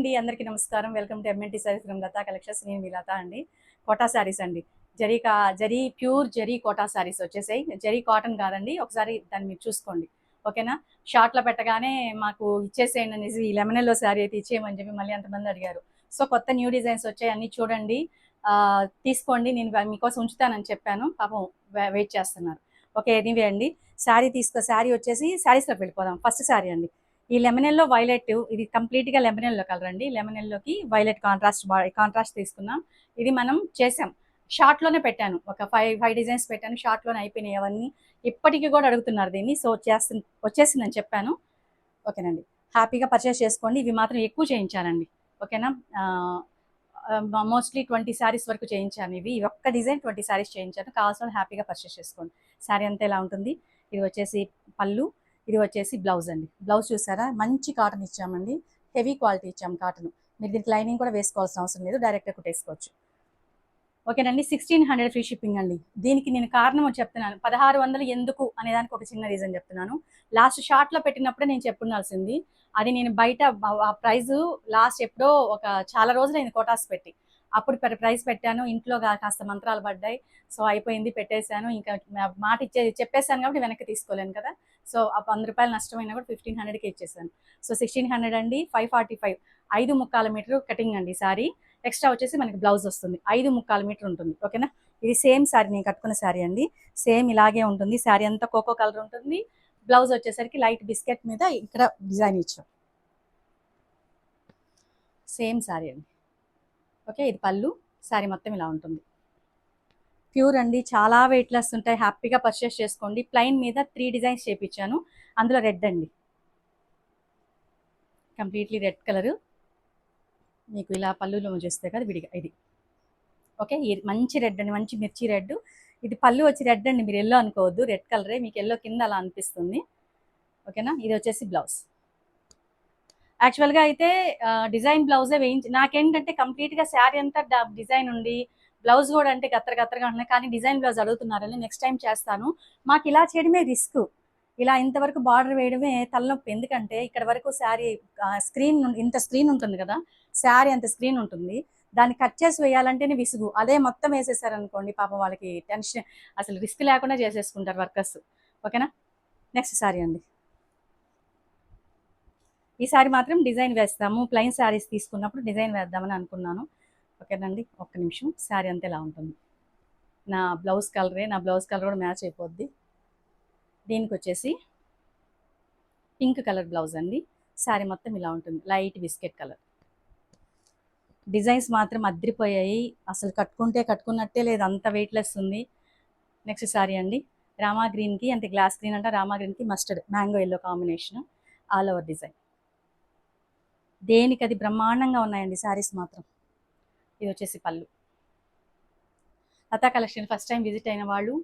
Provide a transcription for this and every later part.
అందరికీ నమస్కారం. Welcome to MNT sarees from Lata collections. నేను మీ లత అండి. కోటా సారీస్ అండి. జరీ ప్యూర్ జరీ కోటా సారీస్ వచ్చేసాయి. జరీ కాటన్ కాదండి. ఒకసారి దాన్ని మీరు చూసుకోండి, ఓకేనా? షార్ట్లో పెట్టగానే మాకు ఇచ్చేసేయండి అనేసి ఈ లెమన్ ఎల్లో శారీ అయితే ఇచ్చేయమని చెప్పి మళ్ళీ అంతమంది అడిగారు. సో కొత్త న్యూ డిజైన్స్ వచ్చాయి, అన్నీ చూడండి, తీసుకోండి. నేను మీకోసం ఉంచుతానని చెప్పాను, పాపం వెయిట్ చేస్తున్నారు. ఓకే, ఎనీవే అండి. శారీ వచ్చేసి శారీస్లోకి వెళ్ళిపోదాం. ఫస్ట్ శారీ అండి, ఈ లెమన్ ఎల్లో వైలెట్. ఇది కంప్లీట్గా లెమన్ ఎల్లో కలర్ అండి. లెమన్ ఎల్లోకి వైలెట్ కాంట్రాస్ట్ తీసుకున్నాం. ఇది మనం చేసాం, షార్ట్లోనే పెట్టాను. ఒక ఫైవ్ డిజైన్స్ పెట్టాను, షార్ట్లోనే అయిపోయినాయి అవన్నీ. ఇప్పటికీ కూడా అడుగుతున్నారు దీన్ని. సో వచ్చేసిందని చెప్పాను, ఓకేనండి. హ్యాపీగా పర్చేస్ చేసుకోండి. ఇవి మాత్రం ఎక్కువ చేయించానండి, ఓకేనా? మోస్ట్లీ 20 శారీస్ వరకు చేయించాను. ఇవి ఒక్క డిజైన్ 20 శారీస్ చేయించాను. కావాల్సిన హ్యాపీగా పర్చేస్ చేసుకోండి. శారీ అంతా ఎలా ఉంటుంది. ఇది వచ్చేసి పళ్ళు, ఇది వచ్చేసి బ్లౌజ్ అండి. బ్లౌజ్ చూసారా, మంచి కాటన్ ఇచ్చామండి, హెవీ క్వాలిటీ ఇచ్చాము కాటన్. మీరు దీనికి లైనింగ్ కూడా వేసుకోవాల్సిన అవసరం లేదు, డైరెక్ట్గా కుట్టేసుకోవచ్చు, ఓకేనండి. 1600 ఫ్రీ షిప్పింగ్ అండి. దీనికి నేను కారణం చెప్తున్నాను, 1600 ఎందుకు అనేదానికి ఒక చిన్న రీజన్ చెప్తున్నాను. లాస్ట్ షార్ట్లో పెట్టినప్పుడే నేను చెప్పుండాల్సింది. అది నేను బయట ఆ ప్రైజు లాస్ట్ ఎప్పుడో ఒక చాలా రోజులైంది కోటాస్ పెట్టి, అప్పుడు ప్రైస్ పెట్టాను. ఇంట్లో కాస్త మంత్రాలు పడ్డాయి. సో అయిపోయింది, పెట్టేశాను. ఇంకా మాట చెప్పేశాను కాబట్టి వెనక్కి తీసుకోలేను కదా. సో ఆ 100 రూపాయలు నష్టమైనా కూడా 1500కి ఇచ్చేసాను. సో 1600 అండి. 545, 5.25 మీటర్ కటింగ్ అండి సారీ. ఎక్స్ట్రా వచ్చేసి మనకి బ్లౌజ్ వస్తుంది, 5.25 మీటర్ ఉంటుంది, ఓకేనా? ఇది సేమ్ శారీ, నేను కట్టుకున్న శారీ అండి. సేమ్ ఇలాగే ఉంటుంది. శారీ అంతా కోకో కలర్ ఉంటుంది. బ్లౌజ్ వచ్చేసరికి లైట్ బిస్కెట్ మీద ఇక్కడ డిజైన్ ఇచ్చాం. సేమ్ శారీ అండి, ఓకే. ఇది పళ్ళు. శారీ మొత్తం ఇలా ఉంటుంది. ప్యూర్ అండి, చాలా వెయిట్లెస్ ఉంటాయి. హ్యాపీగా పర్చేస్ చేసుకోండి. ప్లైన్ మీద 3 డిజైన్స్ చేయించాను. అందులో రెడ్ అండి, కంప్లీట్లీ రెడ్ కలరు. మీకు ఇలా పళ్ళులో చేస్తే కదా విడిగా ఇది, ఓకే. మంచి రెడ్ అండి, మంచి మిర్చి రెడ్. ఇది పళ్ళు వచ్చి రెడ్ అండి, మీరు ఎల్లో అనుకోవద్దు, రెడ్ కలరే. మీకు ఎల్లో కింద అలా అనిపిస్తుంది, ఓకేనా? ఇది వచ్చేసి బ్లౌజ్. యాక్చువల్గా అయితే డిజైన్ బ్లౌజే నాకేంటంటే కంప్లీట్గా శారీ అంతా డిజైన్ ఉండి బ్లౌజ్ కూడా అంటే గత్తరగా ఉన్నాయి. కానీ డిజైన్ బ్లౌజ్ అడుగుతున్నారని నెక్స్ట్ టైం చేస్తాను. మాకు ఇలా చేయడమే రిస్క్. ఇలా ఇంతవరకు బార్డర్ వేయడమే తలనొప్పి. ఎందుకంటే ఇక్కడ వరకు శారీ ఇంత స్క్రీన్ ఉంటుంది కదా, శారీ అంత స్క్రీన్ ఉంటుంది. దాన్ని కట్ చేసి వేయాలంటేనే విసుగు. అదే మొత్తం వేసేసారనుకోండి, పాపం వాళ్ళకి టెన్షన్, అసలు రిస్క్ లేకుండా చేసేసుకుంటారు వర్కర్స్, ఓకేనా? నెక్స్ట్ శారీ అండి. ఈ శారీ మాత్రం డిజైన్ వేస్తాము. ప్లెయిన్ శారీస్ తీసుకున్నప్పుడు డిజైన్ వేద్దామని అనుకున్నాను, ఓకేనండి. ఒక్క నిమిషం. శారీ అంతా ఇలా ఉంటుంది. నా బ్లౌజ్ కలర్ కూడా మ్యాచ్ అయిపోద్ది. దీనికి వచ్చేసి పింక్ కలర్ బ్లౌజ్ అండి. శారీ మొత్తం ఇలా ఉంటుంది, లైట్ బిస్కెట్ కలర్. డిజైన్స్ మాత్రం అద్రిపోయాయి. అసలు కట్టుకున్నట్టే లేదు, అంత వెయిట్లెస్ ఉంది. నెక్స్ట్ శారీ అండి, రామా గ్రీన్కి, అంటే గ్లాస్ గ్రీన్ అంటే రామా గ్రీన్కి mustard mango yellow combination, all over design. దేనికి అది బ్రహ్మాండంగా ఉన్నాయండి శారీస్ మాత్రం. ఇది వచ్చేసి పళ్ళు. Lata collection first time visit అయిన వాళ్ళు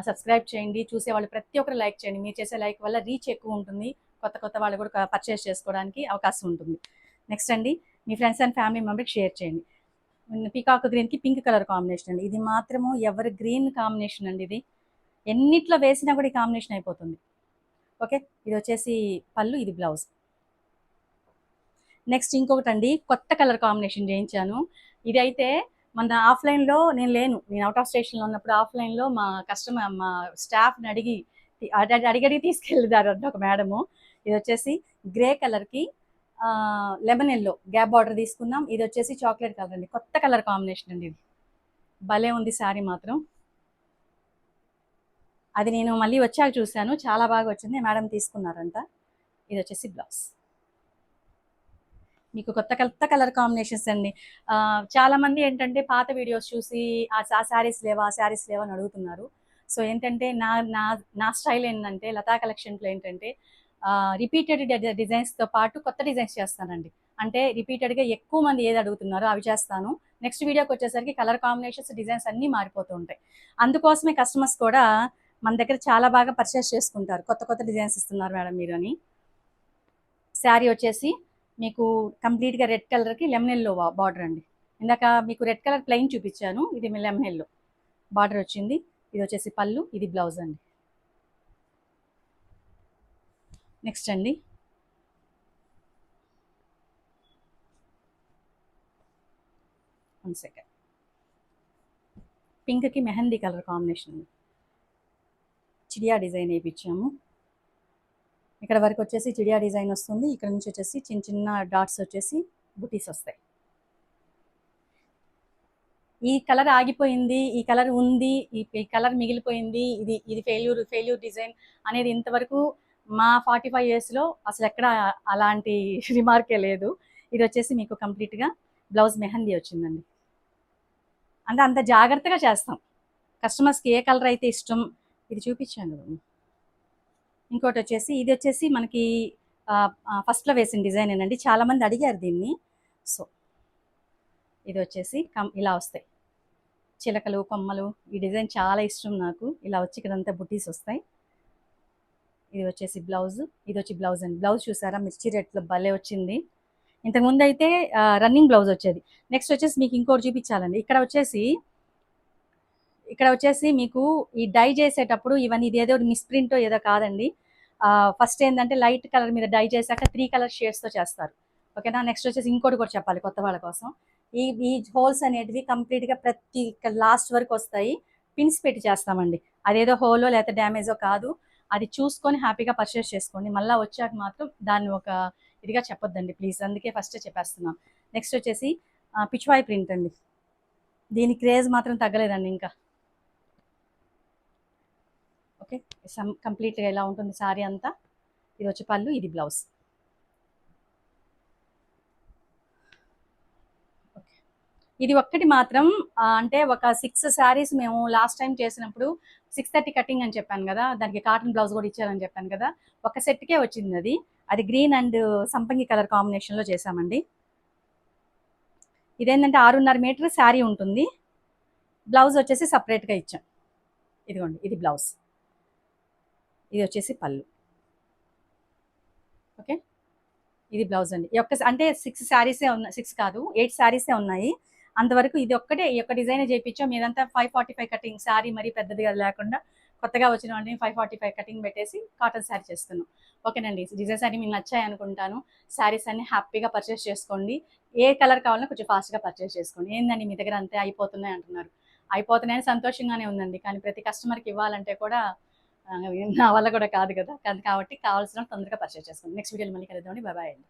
సబ్స్క్రైబ్ చేయండి. చూసేవాళ్ళు ప్రతి ఒక్కరు లైక్ చేయండి. మీరు చేసే లైక్ వల్ల రీచ్ ఎక్కువ ఉంటుంది, కొత్త వాళ్ళు కూడా పర్చేస్ చేసుకోవడానికి అవకాశం ఉంటుంది. నెక్స్ట్ అండి, మీ ఫ్రెండ్స్ అండ్ ఫ్యామిలీ మెంబర్కి షేర్ చేయండి. పీకాక్ గ్రీన్కి పింక్ కలర్ కాంబినేషన్ అండి. ఇది మాత్రము ఎవరి గ్రీన్ కాంబినేషన్ అండి. ఇది ఎన్నిట్లో వేసినా కూడా ఈ కాంబినేషన్ అయిపోతుంది, ఓకే. ఇది వచ్చేసి పళ్ళు, ఇది బ్లౌజ్. నెక్స్ట్ ఇంకొకటి అండి, కొత్త కలర్ కాంబినేషన్ చేయించాను. ఇది అయితే మన ఆఫ్లైన్లో నేను లేను, నేను అవుట్ ఆఫ్ స్టేషన్లో ఉన్నప్పుడు ఆఫ్లైన్లో మా స్టాఫ్ని అడిగి తీసుకెళ్ళిదారు అంటే ఒక మేడము. ఇది వచ్చేసి గ్రే కలర్కి లెమన్ ఎల్లో గ్యాప్ బార్డర్ తీసుకున్నాం. ఇది వచ్చేసి చాక్లెట్ కలర్ అండి, కొత్త కలర్ కాంబినేషన్ అండి. ఇది భలే ఉంది శారీ మాత్రం. అది నేను మళ్ళీ వచ్చాక చూశాను, చాలా బాగా వచ్చింది, మేడం తీసుకున్నారంట. ఇది వచ్చేసి బ్లౌజ్. మీకు కొత్త కలర్ కాంబినేషన్స్ అండి. చాలామంది ఏంటంటే పాత వీడియోస్ చూసి ఆ శారీస్ లేవా అని అడుగుతున్నారు. సో ఏంటంటే నా స్టైల్ ఏంటంటే లతా కలెక్షన్లో ఏంటంటే రిపీటెడ్ డిజైన్స్తో పాటు కొత్త డిజైన్స్ చేస్తానండి. అంటే రిపీటెడ్గా ఎక్కువ మంది ఏది అడుగుతున్నారో అవి చేస్తాను. నెక్స్ట్ వీడియోకి వచ్చేసరికి కలర్ కాంబినేషన్స్, డిజైన్స్ అన్నీ మారిపోతూ ఉంటాయి. అందుకోసమే కస్టమర్స్ కూడా మన దగ్గర చాలా బాగా పర్చేస్ చేసుకుంటారు. కొత్త డిజైన్స్ ఇస్తున్నారు మేడం మీరు అని. శారీ వచ్చేసి మీకు కంప్లీట్గా రెడ్ కలర్కి లెమన్ ఎల్లో బార్డర్ అండి. ఇందాక మీకు రెడ్ కలర్ ప్లెయిన్ చూపించాను, ఇది లెమన్ ఎల్లో బార్డర్ వచ్చింది. ఇది వచ్చేసి పళ్ళు, ఇది బ్లౌజ్ అండి. నెక్స్ట్ అండి, 1 సెకండ్. పింక్కి మెహందీ కలర్ కాంబినేషన్, చిడియా డిజైన్ వేయించాము. ఇక్కడ వరకు వచ్చేసి చిడియా డిజైన్ వస్తుంది. ఇక్కడ నుంచి వచ్చేసి చిన్న చిన్న డాట్స్ వచ్చేసి బుటీస్ వస్తాయి. ఈ కలర్ ఆగిపోయింది, ఈ కలర్ ఉంది, ఈ కలర్ మిగిలిపోయింది, ఇది ఇది ఫెయిల్యూర్ డిజైన్ అనేది ఇంతవరకు మా 45 ఇయర్స్లో అసలు ఎక్కడ అలాంటి రిమార్కే లేదు. ఇది వచ్చేసి మీకు కంప్లీట్గా బ్లౌజ్ మెహందీ వచ్చిందండి. అంటే అంత జాగ్రత్తగా చేస్తాం. కస్టమర్స్కి ఏ కలర్ అయితే ఇష్టం, ఇది చూపించాను. ఇంకోటి వచ్చేసి ఇది వచ్చేసి మనకి ఫస్ట్లో వేసిన డిజైన్ ఏనండి. చాలామంది అడిగారు దీన్ని. సో ఇది వచ్చేసి ఇలా వస్తాయి చిలకలు కొమ్మలు. ఈ డిజైన్ చాలా ఇష్టం నాకు. ఇలా వచ్చి ఇక్కడంతా బుటీస్ వస్తాయి. ఇది వచ్చేసి బ్లౌజ్, ఇది వచ్చి బ్లౌజ్ అండి. బ్లౌజ్ చూసారా మిర్చి రెడ్లో భలే వచ్చింది. ఇంతకుముందు అయితే రన్నింగ్ బ్లౌజ్ వచ్చేది. నెక్స్ట్ వచ్చేసి మీకు ఇంకోటి చూపించాలండి. ఇక్కడ వచ్చేసి మీకు ఈ డై చేసేటప్పుడు ఇవన్నీ ఇదేదో మిస్ప్రింట్ ఏదో కాదండి. ఫస్ట్ ఏంటంటే లైట్ కలర్ మీద డై చేశాక 3 కలర్ షేడ్స్తో చేస్తారు. ఓకేనా. నెక్స్ట్ వచ్చేసి ఇంకోటి కూడా చెప్పాలి కొత్త వాళ్ళ కోసం. ఈ హోల్స్ అనేటివి కంప్లీట్గా ప్రతి లాస్ట్ వరకు వస్తాయి. పిన్స్ పెట్టి చేస్తామండి. అదేదో హోలో లేకపోతే డ్యామేజో కాదు. అది చూసుకొని హ్యాపీగా పర్చేస్ చేసుకోండి. మళ్ళీ వచ్చాక మాత్రం దాన్ని ఒక ఇదిగా చెప్పొద్దండి ప్లీజ్. అందుకే ఫస్ట్ చెప్పేస్తున్నాం. నెక్స్ట్ వచ్చేసి పిచ్వాయ్ ప్రింట్ అండి. దీని క్రేజ్ మాత్రం తగ్గలేదండి ఇంకా. ఓకే, కంప్లీట్గా ఇలా ఉంటుంది సారీ అంతా. ఇది వచ్చి పళ్ళు, ఇది బ్లౌజ్. ఇది ఒక్కటి మాత్రం అంటే ఒక 6 శారీస్ మేము లాస్ట్ టైం చేసినప్పుడు 630 కటింగ్ అని చెప్పాను కదా, దానికి కాటన్ బ్లౌజ్ కూడా ఇచ్చారని చెప్పాను కదా, ఒక సెట్కే వచ్చింది అది. అది గ్రీన్ అండ్ సంపంగి కలర్ కాంబినేషన్లో చేసామండి. ఇదేంటంటే 6.5 మీటర్ శారీ ఉంటుంది. బ్లౌజ్ వచ్చేసి సపరేట్గా ఇచ్చాం. ఇదిగోండి, ఇది బ్లౌజ్, ఇది వచ్చేసి పళ్ళు. ఓకే, ఇది బ్లౌజ్ అండి. ఈ ఒక్క అంటే 6 శారీసే ఉన్నాయి, 6 కాదు 8 శారీసే ఉన్నాయి అంతవరకు. ఇది ఒక్కటే ఈ యొక్క డిజైన్ చేయించాం. మీదంతా 545 కటింగ్ శారీ, మరీ పెద్దదిగా లేకుండా కొత్తగా వచ్చిన వాటిని 545 కటింగ్ పెట్టేసి కాటన్ శారీ చేస్తున్నాం. ఓకేనండి, డిజైన్స్ అన్ని మీకు నచ్చాయి అనుకుంటాను. శారీస్ అన్ని హ్యాపీగా పర్చేస్ చేసుకోండి. ఏ కలర్ కావాలన్నా కొంచెం ఫాస్ట్గా పర్చేస్ చేసుకోండి. ఏందండి మీ దగ్గర అంతే అయిపోతున్నాయి అంటున్నారు. అయిపోతున్నాయని సంతోషంగానే ఉందండి, కానీ ప్రతి కస్టమర్కి ఇవ్వాలంటే కూడా నా వల్ల కూడా కాదు కదా. కాబట్టి కావాల్సిన తొందరగా పర్చేస్ చేసుకోండి. నెక్స్ట్ వీడియోలో మళ్ళీ కలుద్దామండి. బాయ్ అండి.